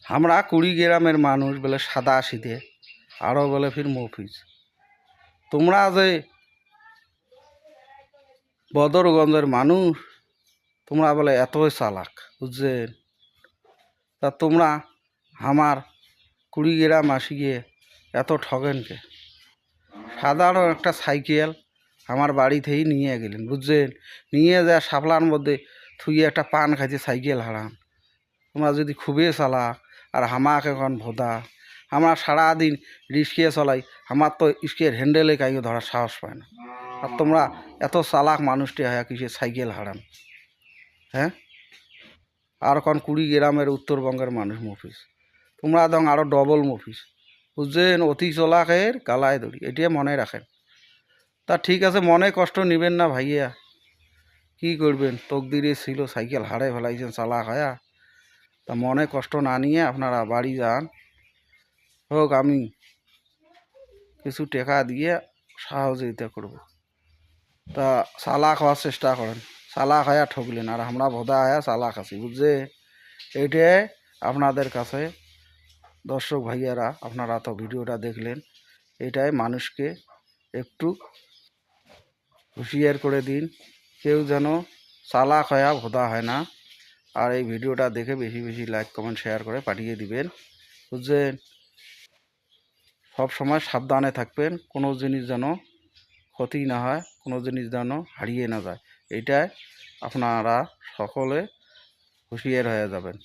আমরা কুড়িগ্রামের মানুষ বলে সাদা শীতে আরও বলে ফির মফিজ। তোমরা যে বদরগঞ্জের মানুষ তোমরা বলে এতই চালাক, বুঝছেন? তা তোমরা আমার কুড়িগ্রাম আসি গিয়ে এত ঠগেনকে? সাধারণ একটা সাইকেল আমার বাড়িতেই নিয়ে গেলেন, বুঝছেন? নিয়ে যা শাপলার মধ্যে থুয়ে একটা পান খাইতে সাইকেল হারান। তোমরা যদি খুবই চালাক আর হামাক এখন ভোদা, আমরা সারাদিন রিক্সা চলাই, আমার তো স্কের হ্যান্ডেলে কাইও ধরার সাহস পায় না। আর তোমরা এত চালাক মানুষটি হয় কিসে সাইকেল হারান? হ্যাঁ, আর এখন কুড়িগ্রামের উত্তরবঙ্গের মানুষ মফিস, তোমরা একদম আরও ডবল মফিস, বুঝছেন? অতি চলাকের গালায় দড়ি, এটিয়ে মনে রাখেন। তা ঠিক আছে, মনে কষ্ট নেবেন না ভাইয়া, কি করবেন? তকদিরে ছিল সাইকেল হারাই ফেলাইছেন চালাক হয়া। তা মনে কষ্ট না নিয়ে আপনারা বাড়ি যান, হোক আমি কিছু টাকা দিয়ে সহযোগিতা করব। তা চালাক হওয়ার চেষ্টা করেন, চালাক হয়া ঠকলেন আর আমরা ভোদা হয়া চালাক আছি, বুঝছে? এইটাই আপনাদের কাছে দর্শক ভাইয়ারা, আপনারা তো ভিডিওটা দেখলেন, এটাই মানুষকে একটু হুঁশিয়ার করে দিন, কেউ যেন চালাক হয়া ভোদা হয় না। আর এই ভিডিওটা দেখে বেশি বেশি লাইক কমেন্ট শেয়ার করে পাঠিয়ে দিবেন, বুঝছেন? সব সময় সাবধানে থাকবেন, কোনো জিনিস যেন ক্ষতি না হয়, কোনো জিনিস যেন হারিয়ে না যায়, এইটাই আপনারা সকলে হুঁশিয়ার হয়ে যাবেন।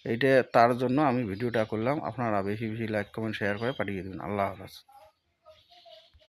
এইটা তার জন্য আমি ভিডিওটা করলাম। আপনারা বেশি বেশি লাইক কমেন্ট শেয়ার করে পাঠিয়ে দেবেন। আল্লাহ হাফেজ।